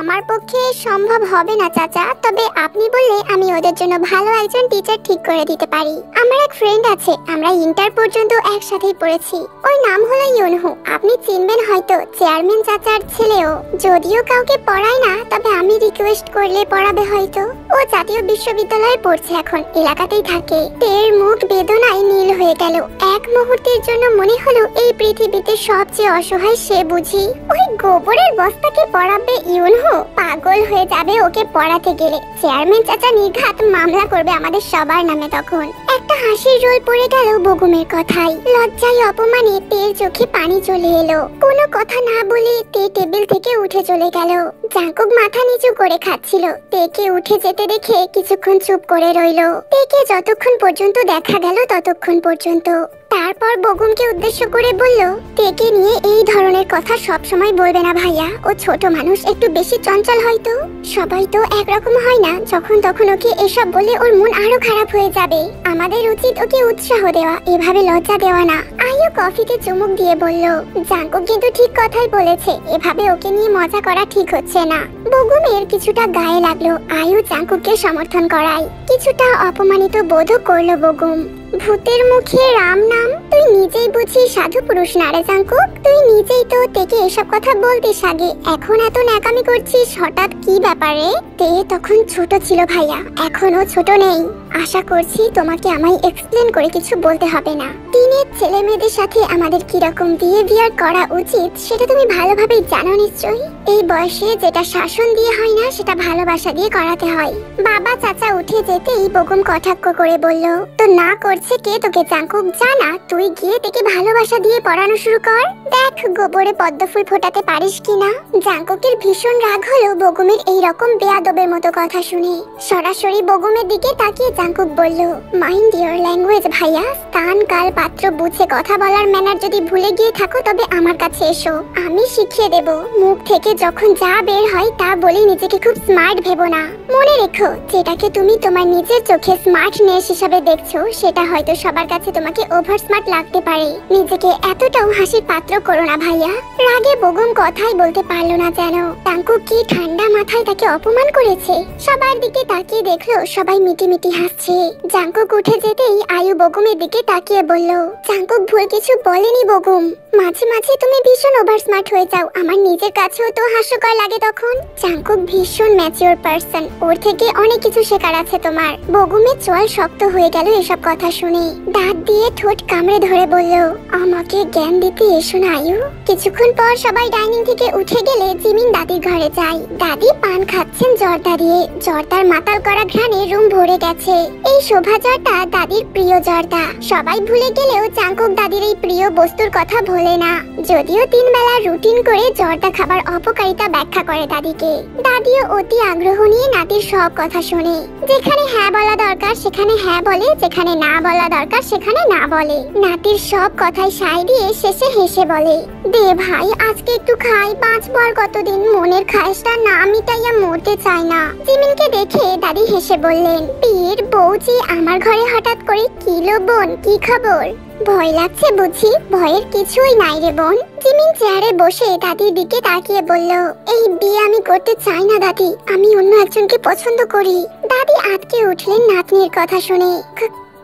আমার পক্ষে সম্ভব হবে না চাচা, তবে আপনি বললে আমি ওদের জন্য ভালো একজন টিচার ঠিক করে দিতে পারি। আমার এক ফ্রেন্ড আছে, আমরা ইন্টার পর্যন্ত একসাথেই পড়েছি। ওর নাম হলো ইউনহু, আপনি চিনবেন হয়তো, চেয়ারম্যান চাচার ছেলেও। যদিও কাউকে পড়ায় না, তবে আমি রিকোয়েস্ট করলে পড়াবে হয়তো। ও জাতীয় বিশ্ববিদ্যালয়ে পড়ছে এখন, এলাকাতেই থাকে। তের মুখ বেদনায় নীল হয়ে গেল। এক মুহূর্তের জন্য মনে হলো এই পৃথিবীতে সবচেয়ে অসহায় সে বুঝি। ওই গোবরের বস্তাকে পড়াবে ইউনহু? পাগল হয়ে যাবে ওকে পড়াতে গেলে। চেয়ারম্যান চাচা নির্ঘাত মামলা করবে আমাদের সবার নামে তখন। একটা হাসির রোল পড়ে গেল বগুমের কথায়। লজ্জায় অপমানে তের চোখে পানি চলে এলো। কোনো কথা না বলে তে টেবিল থেকে উঠে চলে গেল। জাঙ্কুক মাথা নিচু করে খাচ্ছিল। তেকে উঠে যেতে দেখে কিছুক্ষণ চুপ করে রইল। তেকে যতক্ষণ পর্যন্ত দেখা গেল ততক্ষণ পর্যন্ত। তারপর বগুমকে উদ্দেশ্য করে বলল, তেকে নিয়ে এই ধরনের কথা সব সময় বলবে না ভাইয়া, ও ছোট মানুষ, একটু বেশি চঞ্চল হয়তো। সবাই তো একরকম হয় না, যখন তখন ওকে এসব বলে ওর মন আরো খারাপ হয়ে যাবে। আমাদের উচিত ওকে উৎসাহ দেওয়া, এভাবে লজ্জা দেওয়া না। আয়ু কফিতে চুমুক দিয়ে বলল, জাঙ্কুক কিন্তু ঠিক কথাই বলেছে, এভাবে ওকে নিয়ে মজা করা ঠিক হচ্ছে না। বগুমের কিছুটা গায়ে লাগলো আয়ু জাঙ্কুককে সমর্থন করায়। কিছুটা অপমানিত বোধও করলো বগুম। ভূতের মুখে রাম নাম, তুই নিজেই বুঝি সাধু পুরুষ না রে জাঙ্কুক? তুই নিজেই তো তেকে এসব কথা বলতিস আগে, এখন এত ন্যাকামি করছিস হঠাৎ, কি ব্যাপারে? তে তখন ছোট ছিল ভাইয়া, এখনো ছোট নেই। আশা করছি তোমাকে আমায় এক্সপ্লেন করে কিছু বলতে হবে না। টিনের ছেলে মেয়েদের সাথে আমাদের কিরকম বিহেভিয়ার করা উচিত সেটা তুমি ভালোভাবেই জানো নিশ্চয়ই। এই বয়সে যেটা শাসন দিয়ে হয় না, সেটা ভালোবাসা দিয়ে করাতে হয়। বাবা চাচা উঠে যেতেই বগুম কটাক্ষ করে বলল, তো না করছে কে তোকে জাঙ্কুক? জানা, তুই গিয়ে থেকে ভালোবাসা দিয়ে পড়ানো শুরু কর, দেখ গোবরে পদ্মফুল ফোটাতে পারিস কিনা। জাঙ্কুকের ভীষণ রাগ হলো বগুমের এই রকম বেয়াদবের মতো কথা শুনে। সরাসরি বগুমের দিকে তাকিয়ে জাঙ্কুক বলল, মাইন্ড ইওর ল্যাঙ্গুয়েজ ভাইয়া, স্থান কাল পাত্র বুঝে কথা বলার ম্যানার যদি ভুলে গিয়ে থাকো তবে আমার কাছে এসো, আমি শিখিয়ে দেব। মুখ থেকে যখন যা বের হয় তা বলে নিজেকে খুব স্মার্ট ভেবো না। মনে রেখো, যেটাকে তুমি তোমার নিজের চোখে স্মার্টনেস হিসাবে দেখছো, সেটা হয়তো সবার কাছে তোমাকে ওভার স্মার্ট লাগতে পারে। নিজেকে এতটাও হাসির পাত্র করো না ভাইয়া। রাগে বগুম কথাই বলতে পারলো না যেন। জাঙ্কুক কি ঠান্ডা মাথায় তাকে অপমান করেছে। সবার দিকে তাকিয়ে দেখলো সবাই মিটিমিটি হাসছে। জাঙ্কুক উঠে যেতেই আয়ু বগুমের দিকে তাকিয়ে বলল, জাঙ্কুক ভুল কিছু বলেনি বগুম, মাঝে মাঝে তুমি ভীষণ ওভার স্মার্ট হয়ে যাও, আমার নিজের কাছেও তো হাস্যকর লাগে তখন। জাঙ্কুক ভীষণ ম্যাচিওর পারসন, ওর থেকে অনেক কিছু শেখার আছে তোমার। বগুমের চোয়াল শক্ত হয়ে গেল এসব কথা শুনে। দাঁত দিয়ে ঠোঁট কামড়ে ধরে বলল, আমাকে জ্ঞান দিতে এসো না আয়ু। কিছুক্ষণ পর সবাই ডাইনিং থেকে উঠে গেলে জিমিন দাদির ঘরে যায়। দাদি পান খাচ্ছেন জর্দা দিয়ে। জর্দার মাতাল করা ঘ্রাণে রুম ভরে গেছে। এই শোভা জর্দা দাদির প্রিয় জর্দা। সবাই ভুলে গেলেও জাঙ্কুক দাদির এই প্রিয় বস্তুর কথা ভোলে না। যদিও 3 বেলা রুটিন করে জর্দা খাবার অপকারিতা ব্যাখ্যা করে দাদিকে। দাদিও অতি আগ্রহ নিয়ে নাতির সব কথা শোনে। যেখানে হ্যাঁ বলা দরকার সেখানে হ্যাঁ বলে, যেখানে না বলা দরকার সেখানে না বলে। নাতির সব কথাই সায় দিয়ে শেষে হেসে বলে, দে ভাই আজকে একটু খাই, বাঁচবো আর কতদিন, মনের খায়েশটা না মিটাইয়া মরতে চায় না। জিমিনকে দেখে দাদি হেসে বললেন, পীর বউজি আমার ঘরে হঠাৎ করে, কি লো বোন, কি খবর? ভয় লাগছে বুঝি? ভয়ের কিছুই নাই রে বোন। জিমিন চেয়ারে বসে দাদির দিকে তাকিয়ে বলল, এই বিয়ে আমি করতে চাই না দাদি, আমি অন্য একজনকে পছন্দ করি। দাদি আটকে উঠলেন নাতনির কথা শুনে।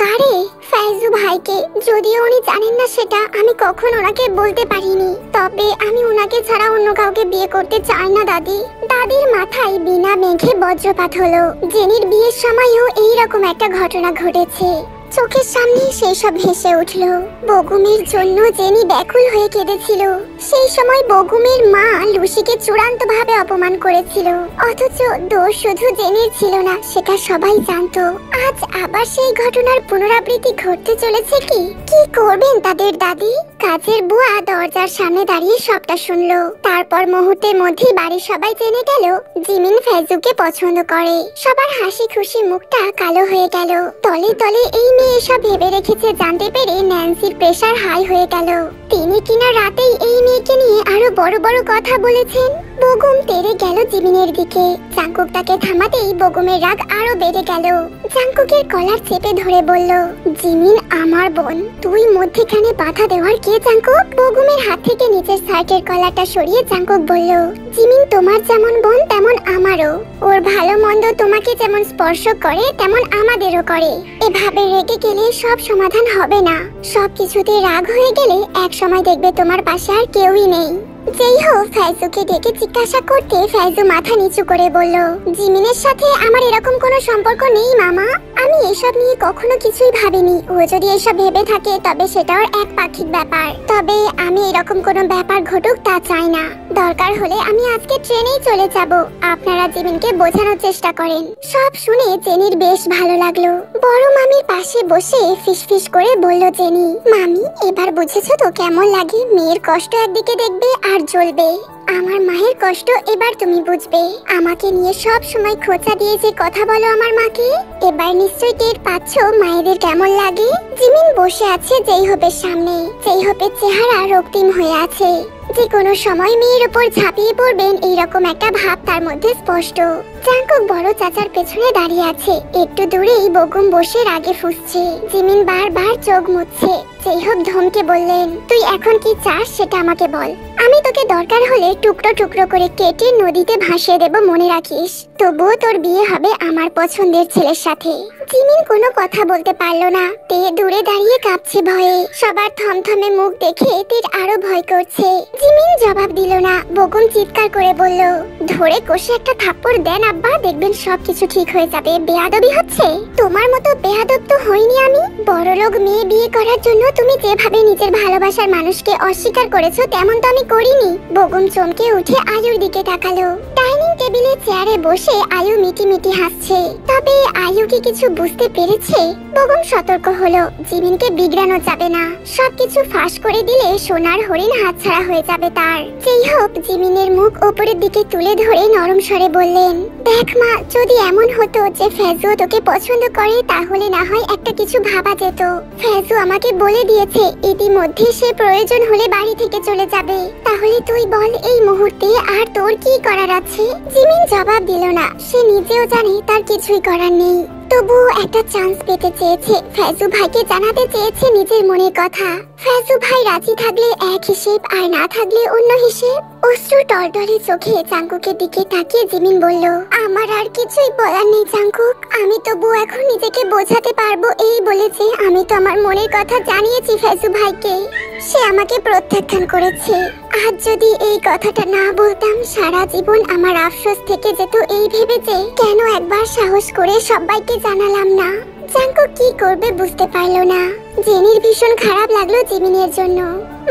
কারে? ফাইজু ভাইকে। যদিও উনি জানেন না সেটা, আমি কখন ওনাকে বলতে পারিনি, তবে আমি ওনাকে ছাড়া অন্য কাউকে বিয়ে করতে চাই না দাদি। দাদির মাথায় বিনা মেঘে বজ্রপাত হলো। জেনির বিয়ের সময়ও এইরকম একটা ঘটনা ঘটেছে। চোখের সামনে সেই সব ভেসে উঠলো। বগুমের জন্য জেনি ব্যাকুল হয়ে কেঁদেছিল। সেই সময় বগুমের মা লুসিকে চূড়ান্ত ভাবে অপমান করেছিল, অথচ দোষ শুধু জেনির ছিল না, সেটা সবাই জানতো। আজ আবার সেই ঘটনার পুনরাবৃত্তি ঘটতে চলেছে। কি করবেন তাদের দাদি? কাজের বুয়া দরজার সামনে দাঁড়িয়ে সবটা শুনলো। তারপর মুহূর্তের মধ্যেই বাড়ির সবাই জেনে গেল জিমিন ফাইজুকে পছন্দ করে। সবার হাসি খুশি মুখটা কালো হয়ে গেল। তলে তলে এই তিনি এসব ভেবে রেখেছে জানতে পেরে ন্যান্সির প্রেসার হাই হয়ে গেল। তিনি কিনা রাতেই এই মেয়েকে নিয়ে আরো বড় বড় কথা বলেছেন। বগুম তেড়ে গেল জিমিনের দিকে। জাংকুক তাকে থামাতেই বগুমের রাগ আরো বেড়ে গেল। জাংকুকের কলার চেপে ধরে বলল, জিমিন আমার বোন, তুই মধ্যখানে বাধা দেওয়ার কে জাংকুক? বগুমের হাত থেকে নিচের শার্টের কলারটা সরিয়ে জাংকুক বলল, জিমিন তোমার যেমন বোন তেমন আমারও। ওর ভালো মন্দ তোমাকে যেমন স্পর্শ করে তেমন আমাদেরও করে। এভাবে রেগে গেলে সব সমাধান হবে না। সবকিছুতে রাগ হয়ে গেলে এক সময় দেখবে তোমার পাশে আর কেউই নেই। যেই হোক ফাইজুকে ডেকে জিজ্ঞাসা করতে ফাইজু মাথা নিচু করে বলল, জিমিনের সাথে আমার এরকম কোনো সম্পর্ক নেই মামা। আমি এসব নিয়ে কখনো কিছুই ভাবিনি। ও যদি এসব ভেবে থাকে তবে সেটাও এক পাক্ষিক ব্যাপার। তবে আমি এরকম কোনো ব্যাপার ঘটুক তা চাই না। দরকার হলে আমি আজকে ট্রেনেই চলে যাব। আপনারা জিমিনকে বোঝানোর চেষ্টা করেন। সব শুনে জেনির বেশ ভালো লাগলো। বড় মামির পাশে বসে ফিসফিস করে বলল জেনি, মামি এবার বুঝেছো তো কেমন লাগে? মেয়ের কষ্ট একদিকে দেখবে আর জ্বলবে। আমার মায়ের কষ্ট এবার তুমি বুঝবে। আমাকে নিয়ে সব সময় খোঁচা দিয়ে যে কথা বলো আমার মাকে, এবার নিশ্চয়ই টের পাচ্ছ মায়েদের কেমন লাগে। জিমিন বসে আছে যেই হোপের সামনে। যেই হোপের চেহারা রক্তিম হয়ে আছে। যে কোনো সময় মেয়ের উপর ঝাঁপিয়ে পড়বেন এইরকম একটা ভাব তার মধ্যে স্পষ্ট। জাংকুক বড় চাচার পেছনে দাঁড়িয়ে আছে। একটু দূরেই বগুম বসে রাগে ফুঁসছে। জিমিন বারবার চোখ মুছছে। যেই হোপ ধমকে বললেন, তুই এখন কি চাস সেটা আমাকে বল। আমি তোকে দরকার হলে টুকরো টুকরো করে কেটে নদীতে ভাসিয়ে দেব, মনে রাখিস। তবুও তোর বিয়ে হবে আমার পছন্দের ছেলের সাথে। জিমিন কোনো কথা বলতে পারলো না। তে দূরে দাঁড়িয়ে কাঁপছে ভয়ে। সবার থমথমে মুখ দেখে তের আরো ভয় করছে। জিমিন জবাব দিল না। বগুম চিৎকার করে বলল, ধরে কষে একটা থাপ্পড় দেন আব্বা, দেখবেন সবকিছু ঠিক হয়ে যাবে। বেয়াদবি হচ্ছে। তোমার মতো বেয়াদব তো হইনি আমি। বড়লোক মেয়ে বিয়ে করার জন্য তুমি যেভাবে নিজের ভালোবাসার মানুষকে অস্বীকার করেছো তেমন তো আমি করিনি। বগুম চমকে উঠে আয়ুর দিকে তাকালো। ডাইনিং টেবিলে চেয়ারে বসে আয়ু মিটি মিটি হাসছে। তবে আয়ু কি কিছু বুঝতে পেরেছে? বগুম সতর্ক হলো, জিমিনকে বিগড়ানো যাবে না। সবকিছু ফাঁস করে দিলে সোনার হরিণ হাতছাড়া হয়ে যাবে তার। যেই হোক জিমিনের মুখ উপরের দিকে তুলে ধরে নরম স্বরে বললেন, দেখ মা, যদি এমন হতো যে ফেজু তোকে পছন্দ করে তাহলে না হয় একটা কিছু ভাবা যেত। ফেজু আমাকে বলে দিয়েছে ইতিমধ্যে সে প্রয়োজন হলে বাড়ি থেকে চলে যাবে। তাহলে তুই বল এই মুহূর্তে আর তোর কি করার আছে? জিমিন জবাব দিল না। সে নিজেও জানে তার কিছুই করার নেই। তবুও একটা চান্স পেতে চেয়েছে। ফেজু ভাইকে জানাতে চেয়েছে নিজের মনের কথা। ফেজু ভাই রাজি থাকলে এক হিসেব, আর না থাকলে অন্য হিসেব। অশ্রু টলটলে চোখে জাংকুকের দিকে তাকিয়ে জিমিন বলল, আমার আর কিছুই বলার নেই জাংকুক। আমি তবু এখন নিজেকে বোঝাতে পারবো এই বলেছে। আমি তো আমার মনের কথা জানিয়েছি ফেজু ভাইকে। সে আমাকে প্রত্যাখ্যান করেছে। আজ যদি এই কথাটা না বলতাম সারা জীবন আমার আফসোস থেকে যেত এই ভেবে যে কেন একবার সাহস করে সবাইকে জানালাম না। জাংকুক কি করবে বুঝতে পারলো না। জেনির ভীষণ খারাপ লাগলো জিমিনের জন্য।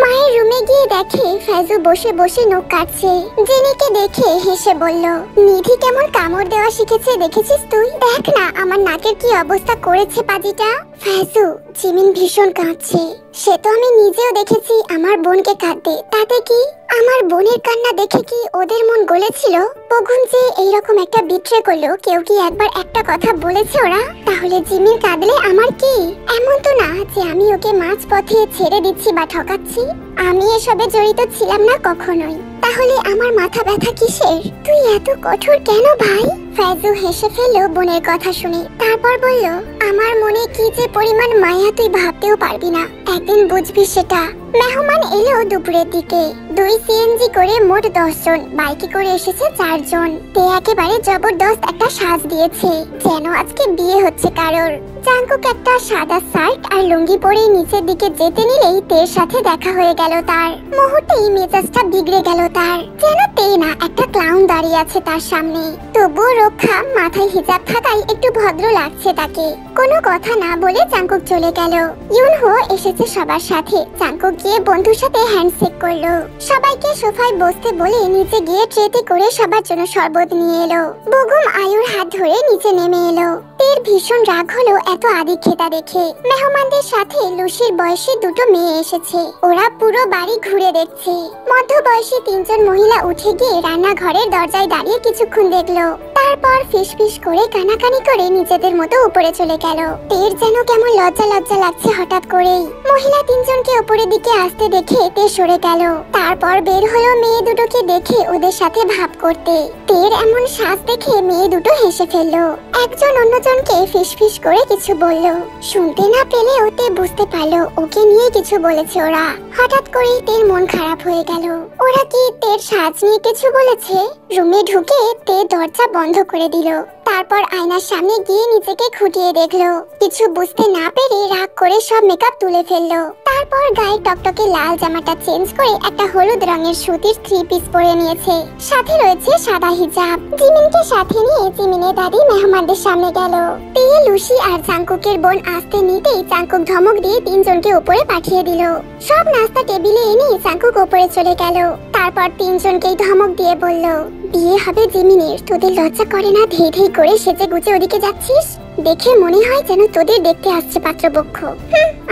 মায়ের রুমে গিয়ে দেখে ফেজু বসে বসে নখ কাটছে। জেনিকে দেখে হেসে বলল, নিধি কেমন কামড় দেওয়া শিখেছে দেখেছিস তুই? দেখ না আমার নাকের কি অবস্থা করেছে পাজিটা। ফেজু, জিমিন ভীষণ কাঁদছে। সে তো আমি নিজেও দেখেছি আমার বোনকে কাঁদতে। তাতে কি? আমার বোনের কান্না দেখে কি ওদের মন গলেছিল? বগুন যে এইরকম একটা বিট্রে করলো, কেউ কি একবার একটা কথা বলেছে ওরা? তাহলে জিমিন কাঁদলে আমার কি? এমন তো না যে আমি ওকে মাঝ পথে ছেড়ে দিচ্ছি বা ঠকাচ্ছি। আমি এসবে জড়িত ছিলাম না কখনোই। তাহলে আমার মাথা ব্যথা কিসের? তুই এত কঠোর কেন ভাই? ফেজু হেসে ফেলল বোনের কথা শুনে। তারপর বলল, আমার মনে কি যে পরিমাণ মায়া তুই ভাবতেও পারবি না। একদিন বুঝবি সেটা। মেহমান এলো দুপুরের দিকে। 2 সিএনজি করে মোট 10 জন, বাইকে করে এসেছে 4 জন। তে একেবারে জবরদস্ত একটা সাজ দিয়েছে, যেন আজকে বিয়ে হচ্ছে কারোর। জাংকুক একটা সাদা শার্ট আর লুঙ্গি পরে নিচের দিকে যেতে নিলেই তের সাথে দেখা হয়ে গেল তার। মুহূর্তেই মেজাজটা বিগড়ে গেল তার। যেন তে না একটা ক্লাউন দাঁড়িয়ে আছে তার সামনে। তবুও রক্ষা, মাথায় হিজাব থাকায় একটু ভদ্র লাগছে তাকে। কোনো কথা না বলে জাংকুক চলে গেল। ইউনহো এসেছে সবার সাথে। জাংকুক গিয়ে বন্ধুর সাথে হ্যান্ডশেক করলো। সবাইকে সোফায় বসতে বলে নিচে গিয়ে ট্রেতে করে সবার জন্য শরবত নিয়ে এলো। বগুম আয়ুর হাত ধরে নিচে নেমে এলো। তের ভীষণ রাগ হলো এত আদিক্ষেতা দেখে। মেহমানদের সাথে লুসির বয়সী 2 মেয়ে এসেছে। ওরা পুরো বাড়ি ঘুরে দেখছে। মধ্যবয়সী 3 জন মহিলা উঠে গিয়ে রান্নাঘরের দরজায় দাঁড়িয়ে কিছুক্ষণ দেখলো। তারপর ফিসফিস করে কানাকানি করে নিজেদের মতো উপরে চলে গেল। তের যেন কেমন লজ্জা লজ্জা লাগছে হঠাৎ করেই। মহিলা তিনজনকে উপরের দিকে আসতে দেখে তে সরে গেল। তারপর বের হলো মেয়ে দুটোকে দেখে ওদের সাথে ভাব করতে। তের এমন সাজ দেখে মেয়ে দুটো হেসে ফেললো। একজন অন্যজনকে ফিসফিস করে কিছু বলল। শুনতে না পেলে ওতে বুঝতে পারলো ওকে নিয়ে কিছু বলেছে ওরা। হঠাৎ করেই তের মন খারাপ হয়ে গেল। ওরা কি তের সাজ নিয়ে কিছু বলেছে? রুমে ঢুকে তে দরজা বন্ধ করে দিল। তারপর আয়নার সামনে গিয়ে নিজেকে খুঁটিয়ে দেখলো। কিছু বুঝতে না পেরে রাগ করে সব মেকআপ তুলে ফেললো। তারপর গায়ে টকটকে লাল জামাটা চেঞ্জ করে একটা হলুদ রঙের সুতির 3 পিস পরে নিয়েছে। সাথে রয়েছে সাদা হিজাব। জিমিনকে সাথে নিয়ে জিমিনের দাদি মেহমানদের সামনে গেল। তে, লুসি আর জাংকুকের বোন আসতে নিতেই জাংকুক ধমক দিয়ে তিনজনকে উপরে পাঠিয়ে দিল। সব নাস্তা টেবিলে এনে জাংকুক উপরে চলে গেল। তারপর তিনজনকেই ধমক দিয়ে বলল, বিয়ে হবে জিমিনের, তোদের লজ্জা করে না ধেই ধেই করে সেজে গুজে ওদিকে যাচ্ছিস? দেখে মনে হয় যেন তোদের দেখতে আসছে পাত্রপক্ষ।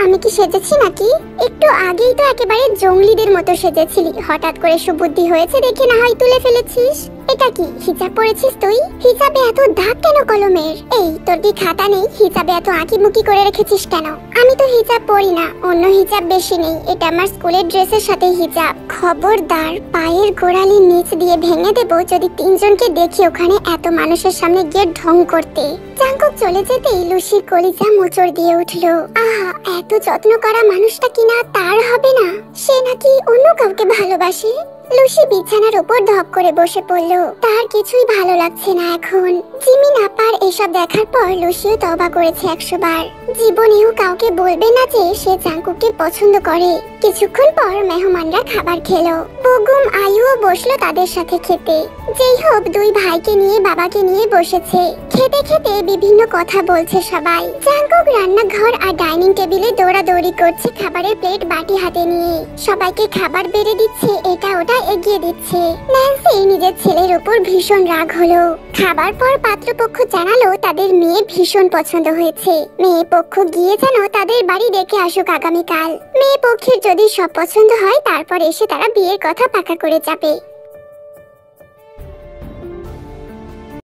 আমি কি সেজেছি নাকি? একটু আগেই তো একেবারে জঙ্গলিদের মতো সেজেছিলি, হঠাৎ করে সুবুদ্ধি হয়েছে দেখে না হয় তুলে ফেলেছিস। এটা কি হিজাব পরেছিস তুই? হিজাবে এত দাগ কেন কলমের? এই তোর কি খাতা নেই? হিজাবে এত আঁকিমুকি করে রেখেছিস কেন? আমি তো হিজাব পরি না, অন্য হিজাব বেশি নেই, এটা আমার স্কুলের ড্রেসের সাথে হিজাব। খবরদার, পায়ের গোড়ালির নিচ দিয়ে ভেঙে দেবো যদি তিনজনকে দেখি ওখানে এত মানুষের সামনে গিয়ে ঢং করতে। জাংকুক চলে যেতেই লুসির কলিজা মোচড় দিয়ে উঠলো। আহা, এত যত্ন করা মানুষটা কিনা তার হবে না? সে নাকি অন্য কাউকে ভালোবাসে। লুসি বিছানার উপর ধপ করে বসে পড়লো। তার কিছুই ভালো লাগছে না এখন। জিমিন আপার এসব দেখার পর লুসিও তওবা করেছে 100 বার। জীবনেও কাউকে বলবে না যে সে জাংকুককে পছন্দ করে। কিছুক্ষণ পর মেহমানরা খাবার খেলো। বগুম আয়ুও বসলো তাদের সাথে খেতে। যেই হোক, দুই ভাইকে নিয়ে বাবাকে নিয়ে বসেছে। খেতে খেতে বিভিন্ন কথা বলছে সবাই। জাংকুক রান্নাঘর আর ডাইনিং টেবিলে দৌড়াদৌড়ি করছে খাবারের প্লেট বাটি হাতে নিয়ে। সবাইকে খাবার বেড়ে দিচ্ছে, এটা ওটা এগিয়ে দিচ্ছে। ন্যান্সি নিজের ছেলের উপর ভীষণ রাগ হলো। খাবার পর পাত্রপক্ষ জানালো তাদের মেয়ে ভীষণ পছন্দ হয়েছে। মেয়ে পক্ষ গিয়ে যেন তাদের বাড়ি ডেকে আসুক আগামীকাল। মেয়ে পক্ষের যদি সব পছন্দ হয় তারপর এসে তারা বিয়ের কথা পাকা করে যাবে।